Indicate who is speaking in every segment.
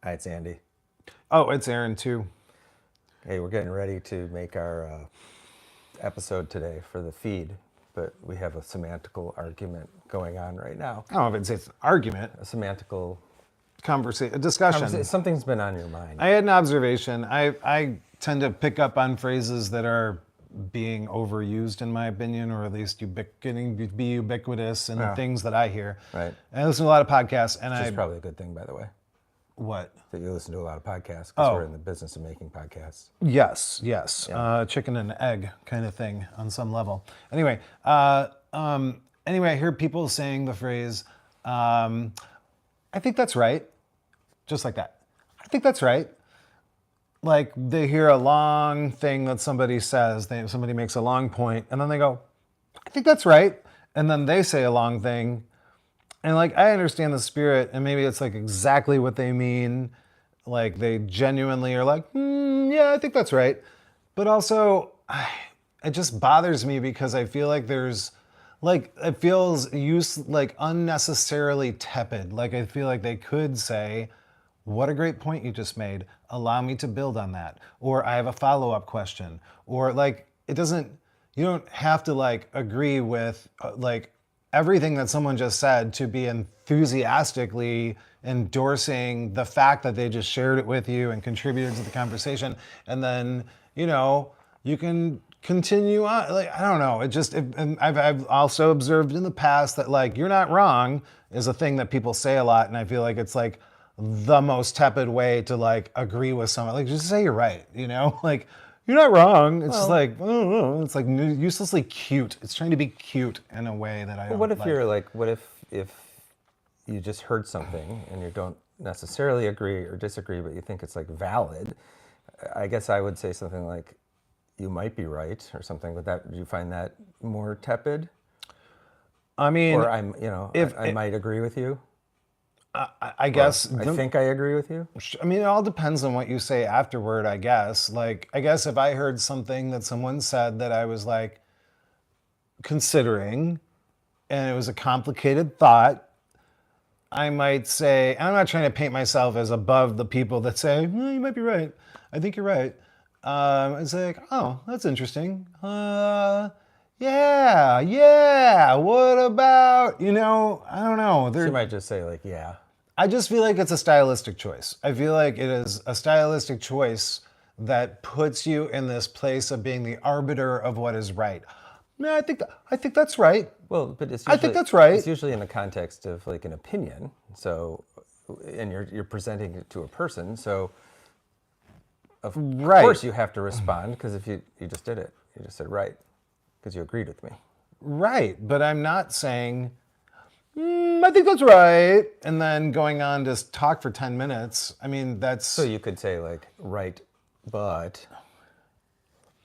Speaker 1: Hi, it's Andy.
Speaker 2: Oh, it's Eron too.
Speaker 1: Hey, we're getting ready to make our episode today for the feed, but we have a semantical argument going on right now.
Speaker 2: I don't know if it's an argument,
Speaker 1: A semantical
Speaker 2: a
Speaker 1: conversation.
Speaker 2: discussion.
Speaker 1: Something's been on your mind.
Speaker 2: I had an observation. I tend to pick up on phrases that are being overused, in my opinion, or at least getting to be ubiquitous in the
Speaker 1: Yeah.
Speaker 2: things that I hear.
Speaker 1: Right.
Speaker 2: And I listen to a lot of podcasts, and
Speaker 1: Which is probably a good thing, by the way,
Speaker 2: what?
Speaker 1: that you listen to a lot of podcasts because
Speaker 2: Oh.
Speaker 1: we're in the business of making podcasts.
Speaker 2: Yes.
Speaker 1: Yeah.
Speaker 2: Chicken and egg kind of thing on some level. Anyway, I hear people saying the phrase, I think that's right. Just like that. I think that's right. Like they hear a long thing that somebody says, somebody makes a long point, and then they go, I think that's right. And then they say a long thing. And like, I understand the spirit, and maybe it's like exactly what they mean. Like they genuinely are like, yeah, I think that's right. But also, it just bothers me because I feel like it feels like unnecessarily tepid. Like I feel like they could say, what a great point you just made. Allow me to build on that. Or I have a follow-up question. Or like, you don't have to like agree with like everything that someone just said to be enthusiastically endorsing the fact that they just shared it with you and contributed to the conversation. And then, you can continue on. Like, I don't know. And I've also observed in the past that like, you're not wrong is a thing that people say a lot. And I feel like it's like the most tepid way to like agree with someone. Like, just say you're right, like, you're not wrong. It's just like, I don't know. It's like uselessly cute. It's trying to be cute in a way that I don't
Speaker 1: What if
Speaker 2: like.
Speaker 1: you're like, what if you just heard something and you don't necessarily agree or disagree, but you think it's like valid? I guess I would say something like, you might be right or something. Do you find that more tepid?
Speaker 2: I mean,
Speaker 1: Or I might agree with you.
Speaker 2: I guess
Speaker 1: I think I agree with you.
Speaker 2: I mean, it all depends on what you say afterward, I guess. Like, I guess if I heard something that someone said that I was like considering and it was a complicated thought, I might say, and I'm not trying to paint myself as above the people that say, you might be right. I think you're right. It's like, oh, that's interesting. Yeah. What about, I don't know.
Speaker 1: So you might just say like, yeah.
Speaker 2: I just feel like it's a stylistic choice. I feel like it is a stylistic choice that puts you in this place of being the arbiter of what is right. No, I think that's right.
Speaker 1: Well, but
Speaker 2: I think that's right.
Speaker 1: It's usually in the context of like an opinion. So, and you're presenting it to a person. So, of course you have to respond because if you just did it, you just said right because you agreed with me.
Speaker 2: Right, but I'm not saying, I think that's right, and then going on to talk for 10 minutes. I mean, that's...
Speaker 1: So you could say like, right, but...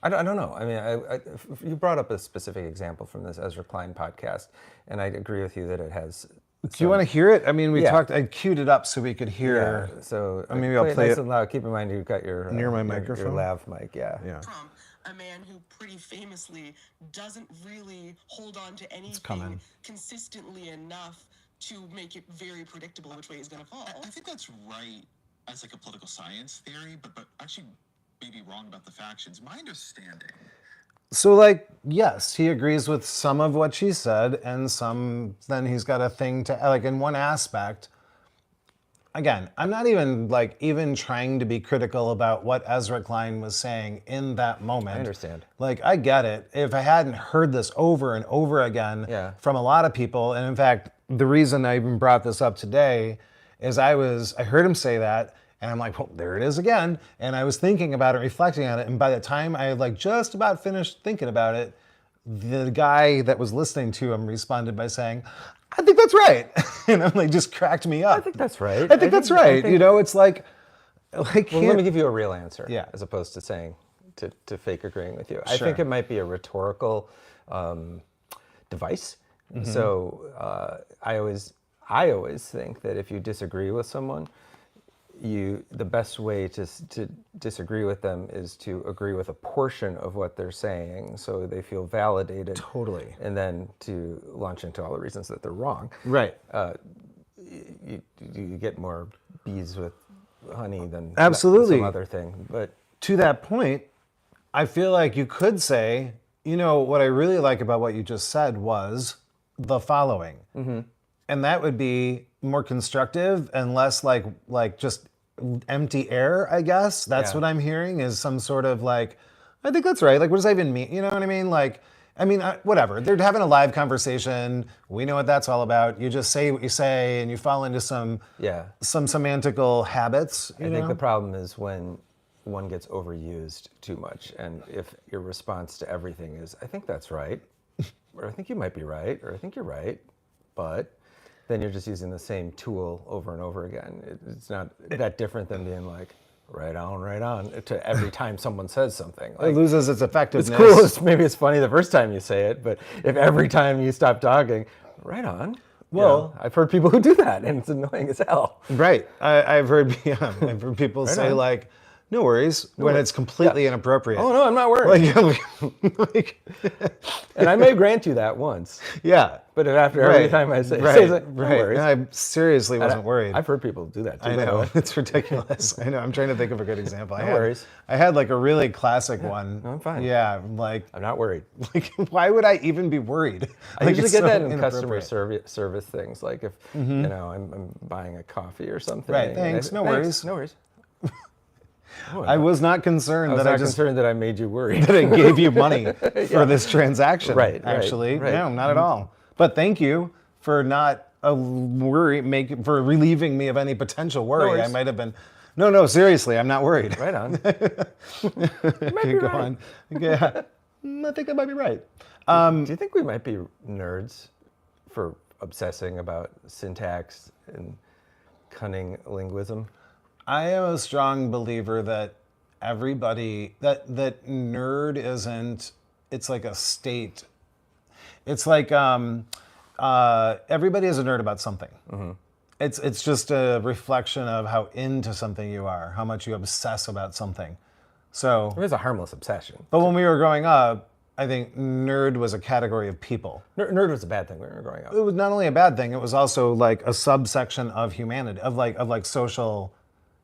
Speaker 1: I don't know. I mean, you brought up a specific example from this Ezra Klein podcast, and I agree with you that it has...
Speaker 2: Do you want to hear it? I mean, I queued it up so we could hear...
Speaker 1: Yeah, so
Speaker 2: maybe I'll play
Speaker 1: nice
Speaker 2: it
Speaker 1: and loud. Keep in mind you've got your...
Speaker 2: near my microphone?
Speaker 1: Your lav mic, yeah.
Speaker 3: From a man who pretty famously doesn't really hold on to anything consistently enough to make it very predictable which way he's going to fall.
Speaker 4: I think that's right as like a political science theory, but actually may be wrong about the factions. My understanding.
Speaker 2: So like, yes, he agrees with some of what she said and then he's got a thing to, like in one aspect. Again, I'm not even trying to be critical about what Ezra Klein was saying in that moment.
Speaker 1: I understand.
Speaker 2: Like, I get it. If I hadn't heard this over and over again from a lot of people, and in fact, the reason I even brought this up today is I heard him say that, and I'm like, well, there it is again. And I was thinking about it, reflecting on it, and by the time I had like just about finished thinking about it, the guy that was listening to him responded by saying, I think that's right. And I'm like, just cracked me up.
Speaker 1: I think that's right.
Speaker 2: I think that's right. It's like
Speaker 1: well, let me give you a real answer.
Speaker 2: Yeah.
Speaker 1: As opposed to saying, to fake agreeing with you.
Speaker 2: Sure.
Speaker 1: I think it might be a rhetorical device. Mm-hmm. So I always think that if you disagree with someone, the best way to disagree with them is to agree with a portion of what they're saying so they feel validated.
Speaker 2: Totally.
Speaker 1: And then to launch into all the reasons that they're wrong.
Speaker 2: Right.
Speaker 1: You get more bees with honey than
Speaker 2: Absolutely.
Speaker 1: some other thing. But
Speaker 2: To that point, I feel like you could say, what I really like about what you just said was the following. And that would be more constructive and less like just empty air, I guess. That's
Speaker 1: Yeah.
Speaker 2: what I'm hearing is some sort of like, I think that's right. Like, what does that even mean? You know what I mean? Like, whatever. They're having a live conversation. We know what that's all about. You just say what you say and you fall into some semantical habits.
Speaker 1: I think the problem is when one gets overused too much, and if your response to everything is, I think that's right, or I think you might be right, or I think you're right, but then you're just using the same tool over and over again. It's not that different than being like, right on, to every time someone says something.
Speaker 2: It loses its effectiveness.
Speaker 1: It's cool. Maybe it's funny the first time you say it, but if every time you stop talking, right on.
Speaker 2: Well,
Speaker 1: I've heard people who do that, and it's annoying as hell.
Speaker 2: Right. I've heard people say
Speaker 1: on.
Speaker 2: like, no worries, when it's completely inappropriate.
Speaker 1: Oh no, I'm not worried. And I may grant you that once.
Speaker 2: Yeah.
Speaker 1: But if after every time I say, no worries.
Speaker 2: I seriously wasn't worried.
Speaker 1: I've heard people do that too.
Speaker 2: I know, it's ridiculous. I know, I'm trying to think of a good example.
Speaker 1: No worries.
Speaker 2: I had like a really classic one.
Speaker 1: No, I'm fine.
Speaker 2: Yeah, like,
Speaker 1: I'm not worried.
Speaker 2: like, why would I even be worried?
Speaker 1: I
Speaker 2: Like,
Speaker 1: usually
Speaker 2: it's
Speaker 1: get
Speaker 2: so
Speaker 1: that in customer
Speaker 2: inappropriate.
Speaker 1: service things, like if I'm buying a coffee or something.
Speaker 2: Right,
Speaker 1: and
Speaker 2: thanks, no worries.
Speaker 1: No worries.
Speaker 2: I was not concerned
Speaker 1: I was
Speaker 2: that
Speaker 1: not concerned that I made you worried.
Speaker 2: that I gave you money for this transaction.
Speaker 1: Right,
Speaker 2: Actually,
Speaker 1: right.
Speaker 2: no, not at all. But thank you for not for relieving me of any potential worry.
Speaker 1: worries.
Speaker 2: I might have been. No, seriously, I'm not worried.
Speaker 1: Right on.
Speaker 2: You might
Speaker 1: be
Speaker 2: go
Speaker 1: right.
Speaker 2: on. Yeah, I think I might be right.
Speaker 1: Do you think we might be nerds for obsessing about syntax and cunning linguism?
Speaker 2: I am a strong believer that everybody that nerd isn't. It's like a state. It's like everybody is a nerd about something. It's just a reflection of how into something you are, how much you obsess about something. So,
Speaker 1: It was a harmless obsession.
Speaker 2: but when we were growing up, I think nerd was a category of people.
Speaker 1: Nerd was a bad thing when we were growing up.
Speaker 2: It was not only a bad thing; it was also like a subsection of humanity, of like social.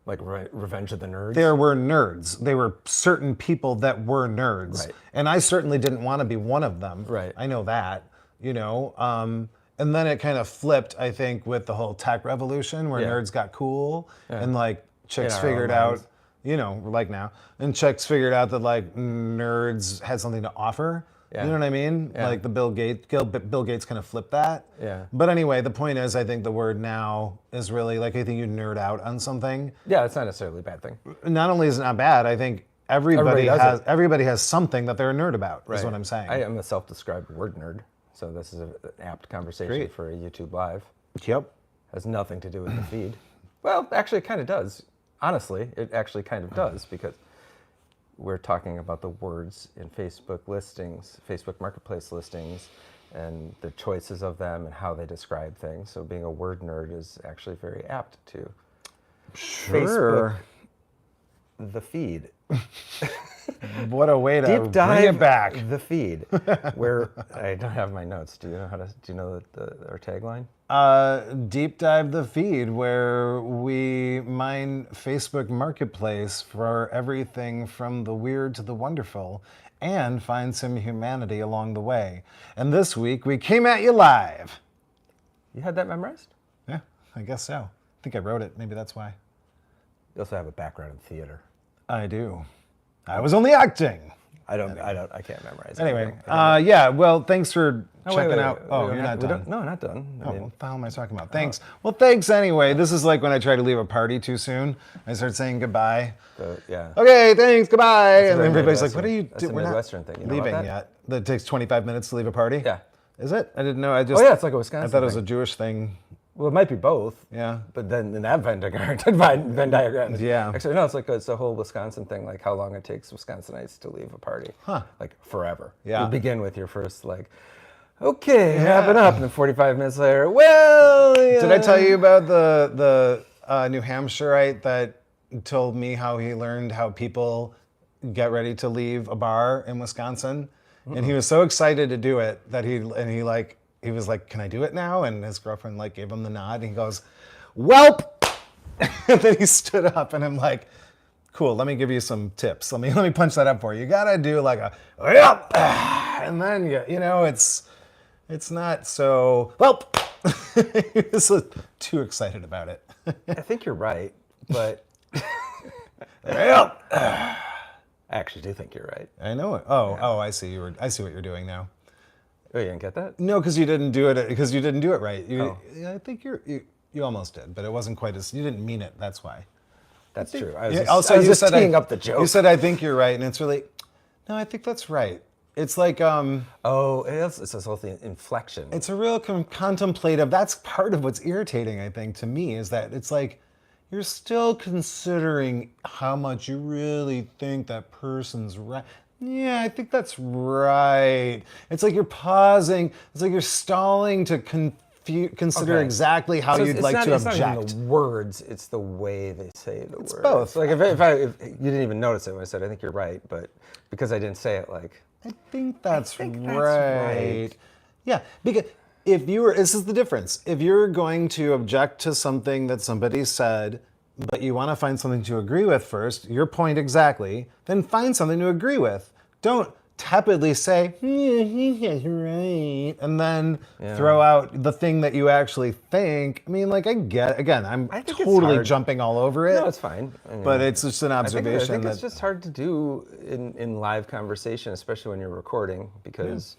Speaker 1: Like Revenge of the Nerds.
Speaker 2: There were nerds. There were certain people that were nerds.
Speaker 1: Right.
Speaker 2: And I certainly didn't want to be one of them.
Speaker 1: Right.
Speaker 2: I know that, and then it kind of flipped, I think, with the whole tech revolution where
Speaker 1: Yeah.
Speaker 2: nerds got cool and like chicks
Speaker 1: our
Speaker 2: figured
Speaker 1: own
Speaker 2: out,
Speaker 1: minds.
Speaker 2: like now, and chicks figured out that like nerds had something to offer.
Speaker 1: Yeah.
Speaker 2: You know what I mean?
Speaker 1: Yeah.
Speaker 2: Like the Bill Gates kind of flipped that.
Speaker 1: Yeah.
Speaker 2: But anyway, the point is, I think the word now is really like, I think you nerd out on something.
Speaker 1: Yeah, it's not necessarily a bad thing.
Speaker 2: Not only is it not bad, I think everybody
Speaker 1: does
Speaker 2: has something that they're a nerd about, is what I'm saying.
Speaker 1: I am a self-described word nerd, so this is an apt conversation
Speaker 2: Great.
Speaker 1: for a YouTube Live.
Speaker 2: Yep.
Speaker 1: Has nothing to do with the feed. Well, actually, it kind of does. Honestly, it actually kind of does, because we're talking about the words in Facebook listings, Facebook Marketplace listings, and the choices of them and how they describe things. So being a word nerd is actually very apt to Facebook, the feed.
Speaker 2: What a way to
Speaker 1: Deep
Speaker 2: bring
Speaker 1: dive
Speaker 2: it back.
Speaker 1: the feed, where I don't have my notes. Do you know our tagline?
Speaker 2: Deep dive the feed, where we mine Facebook Marketplace for everything from the weird to the wonderful, and find some humanity along the way. And this week we came at you live.
Speaker 1: You had that memorized?
Speaker 2: Yeah, I guess so. I think I wrote it. Maybe that's why.
Speaker 1: You also have a background in theater.
Speaker 2: I do. I was only acting.
Speaker 1: I can't memorize.
Speaker 2: Anyway,
Speaker 1: anything.
Speaker 2: yeah. Well, thanks for
Speaker 1: Oh,
Speaker 2: checking
Speaker 1: wait,
Speaker 2: out.
Speaker 1: wait,
Speaker 2: Oh,
Speaker 1: we
Speaker 2: you're
Speaker 1: don't
Speaker 2: not
Speaker 1: have- we
Speaker 2: done.
Speaker 1: don't- No, not done.
Speaker 2: Oh, what the hell am I talking about? Thanks. Well, thanks anyway. This is like when I try to leave a party too soon. I start saying goodbye.
Speaker 1: Yeah.
Speaker 2: Okay, thanks, goodbye. And
Speaker 1: very
Speaker 2: everybody's like, what are
Speaker 1: Midwestern.
Speaker 2: you
Speaker 1: That's
Speaker 2: doing?
Speaker 1: a
Speaker 2: We're not
Speaker 1: Midwestern thing. You know about
Speaker 2: leaving
Speaker 1: that?
Speaker 2: yet. That takes 25 minutes to leave a party?
Speaker 1: Yeah.
Speaker 2: Is it? I didn't know. I just.
Speaker 1: Oh yeah, it's like a Wisconsin.
Speaker 2: I thought it was a
Speaker 1: thing.
Speaker 2: Jewish thing.
Speaker 1: Well, it might be both.
Speaker 2: Yeah.
Speaker 1: But then in that Venn diagram.
Speaker 2: Yeah.
Speaker 1: Actually, no, it's a whole Wisconsin thing, like how long it takes Wisconsinites to leave a party.
Speaker 2: Huh.
Speaker 1: Like forever.
Speaker 2: Yeah.
Speaker 1: You begin with your first okay, wrapping up, and then 45 minutes later, well. Yeah.
Speaker 2: Did I tell you about the New Hampshireite that told me how he learned how people get ready to leave a bar in Wisconsin? And he was so excited to do it that he was like, "Can I do it now?" And his girlfriend gave him the nod. And he goes, "Welp, And then he stood up, and I'm like, cool, let me give you some tips. Let me punch that up for you. You gotta do like a, and then you know, it's not so, well, he was too excited about it.
Speaker 1: I think you're right, but I actually do think you're right.
Speaker 2: I know it. Oh, I see. I see what you're doing now.
Speaker 1: Oh, you didn't get that?
Speaker 2: No, because you didn't do it. Because you didn't do it right.
Speaker 1: Oh.
Speaker 2: Yeah, I think you almost did, but it wasn't quite as. You didn't mean it. That's why.
Speaker 1: That's true. I was
Speaker 2: Yeah,
Speaker 1: just,
Speaker 2: also,
Speaker 1: I was
Speaker 2: you
Speaker 1: just
Speaker 2: said
Speaker 1: teeing up the joke.
Speaker 2: You said I think you're right, and it's really, no, I think that's right. It's like
Speaker 1: Oh, it's this whole thing, inflection.
Speaker 2: it's a real contemplative. That's part of what's irritating, I think, to me, is that it's like you're still considering how much you really think that person's right. Yeah, I think that's right. It's like you're pausing. It's like you're stalling to consider
Speaker 1: Okay.
Speaker 2: exactly how
Speaker 1: So
Speaker 2: you'd like to
Speaker 1: it's not
Speaker 2: object.
Speaker 1: even the words, it's the way they say the words.
Speaker 2: both.
Speaker 1: Like if you didn't even notice it when I said, I think you're right, but because I didn't say it like,
Speaker 2: I think that's
Speaker 1: think
Speaker 2: right.
Speaker 1: that's right.
Speaker 2: Yeah, because if you were, this is the difference. If you're going to object to something that somebody said, but you want to find something to agree with first, your point exactly, then find something to agree with. Don't tepidly say, yeah, you're right, and then throw out the thing that you actually think. I mean, like, I'm
Speaker 1: I think it's
Speaker 2: totally
Speaker 1: hard.
Speaker 2: jumping all over it.
Speaker 1: no, it's fine. I mean,
Speaker 2: But it's just an
Speaker 1: I think
Speaker 2: observation
Speaker 1: it's
Speaker 2: that
Speaker 1: just hard to do in live conversation, especially when you're recording, because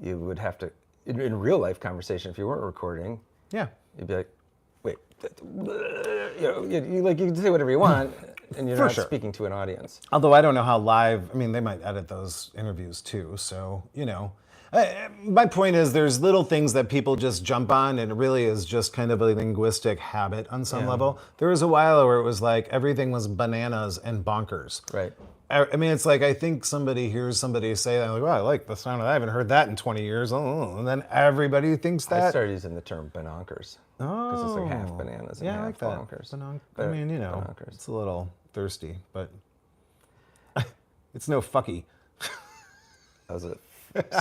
Speaker 1: you would have to, in real life conversation, if you weren't recording,
Speaker 2: yeah.
Speaker 1: you'd be like, wait, you can say whatever you want, and you're
Speaker 2: For
Speaker 1: not
Speaker 2: sure.
Speaker 1: speaking to an audience.
Speaker 2: Although I don't know how live, I mean, they might edit those interviews too, so, you know. My point is there's little things that people just jump on, and it really is just kind of a linguistic habit on some level. There was a while where it was like everything was bananas and bonkers.
Speaker 1: Right.
Speaker 2: I mean, it's like I think somebody hears somebody say that, like, well, I like the sound of that. I haven't heard that in 20 years. Oh, and then everybody thinks
Speaker 1: I
Speaker 2: that.
Speaker 1: started using the term bonkers. Because it's like half
Speaker 2: Oh.
Speaker 1: bananas and
Speaker 2: Yeah, I
Speaker 1: half
Speaker 2: like that.
Speaker 1: bonkers.
Speaker 2: I
Speaker 1: But
Speaker 2: mean, you know,
Speaker 1: bonkers.
Speaker 2: it's a little thirsty, but it's no fucky.
Speaker 1: That was a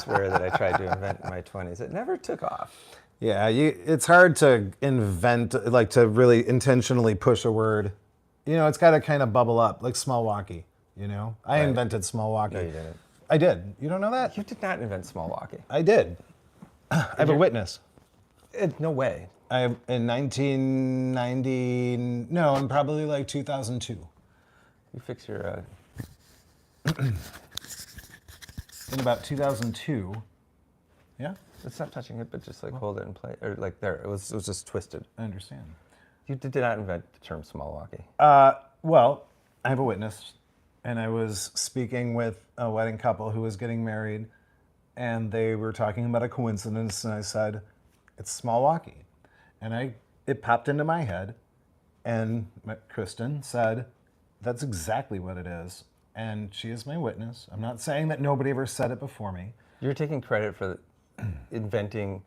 Speaker 1: swear that I tried to invent in my 20s. It never took off.
Speaker 2: Yeah, it's hard to invent, like to really intentionally push a word. You know, it's got to kind of bubble up, like small walkie, you know? I invented small walkie.
Speaker 1: No, you didn't.
Speaker 2: I did. You don't know that?
Speaker 1: You did not invent small walkie.
Speaker 2: I did. I have a witness.
Speaker 1: No way.
Speaker 2: In 1990, no, in probably like 2002.
Speaker 1: You fix your.
Speaker 2: In about 2002. Yeah,
Speaker 1: Let's stop touching it, but just like hold it and play. Or like there, it was just twisted.
Speaker 2: I understand.
Speaker 1: You did not invent the term small walkie.
Speaker 2: Well, I have a witness, and I was speaking with a wedding couple who was getting married, and they were talking about a coincidence, and I said, it's small walkie. And it popped into my head, and Kristen said, that's exactly what it is. And she is my witness. I'm not saying that nobody ever said it before me.
Speaker 1: You're taking credit for inventing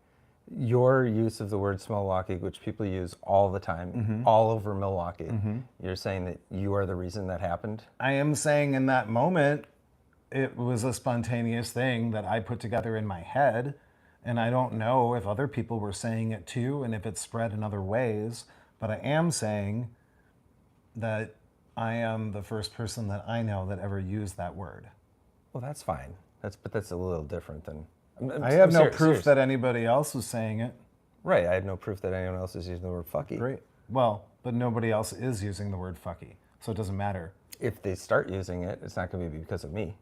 Speaker 1: your use of the word small walkie, which people use all the time, all over Milwaukee. You're saying that you are the reason that happened?
Speaker 2: I am saying in that moment, it was a spontaneous thing that I put together in my head. And I don't know if other people were saying it too and if it spread in other ways. But I am saying that I am the first person that I know that ever used that word.
Speaker 1: Well, that's fine. But that's a little different than.
Speaker 2: I have no proof that anybody else was saying it.
Speaker 1: Right, I have no proof that anyone else is using the word fucky.
Speaker 2: Great. Well, but nobody else is using the word fucky, so it doesn't matter.
Speaker 1: If they start using it, it's not going to be because of me.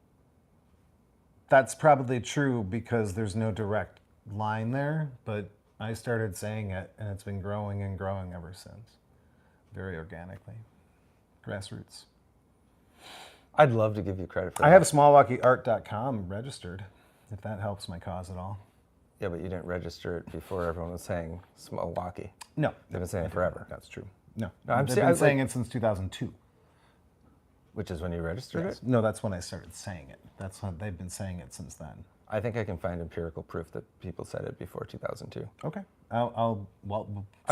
Speaker 2: That's probably true because there's no direct line there, but I started saying it and it's been growing and growing ever since. Very organically. Grassroots.
Speaker 1: I'd love to give you credit for that.
Speaker 2: I have smallwalkieart.com registered, if that helps my cause at all.
Speaker 1: Yeah, but you didn't register it before everyone was saying small walkie.
Speaker 2: No.
Speaker 1: They've been saying it forever.
Speaker 2: That's true. No.
Speaker 1: I'm
Speaker 2: They've
Speaker 1: saying-
Speaker 2: been saying it since 2002.
Speaker 1: Which is when you registered
Speaker 2: Yes.
Speaker 1: it?
Speaker 2: No, that's when I started saying it. That's when they've been saying it since then.
Speaker 1: I think I can find empirical proof that people said it before 2002.
Speaker 2: Okay.
Speaker 1: I'm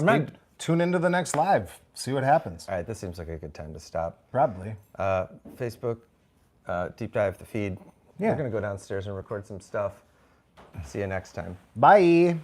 Speaker 1: not-
Speaker 2: Tune into the next live. See what happens.
Speaker 1: All right, this seems like a good time to stop.
Speaker 2: Probably.
Speaker 1: Facebook, deep dive the feed.
Speaker 2: Yeah.
Speaker 1: We're going to go downstairs and record some stuff. See you next time.
Speaker 2: Bye.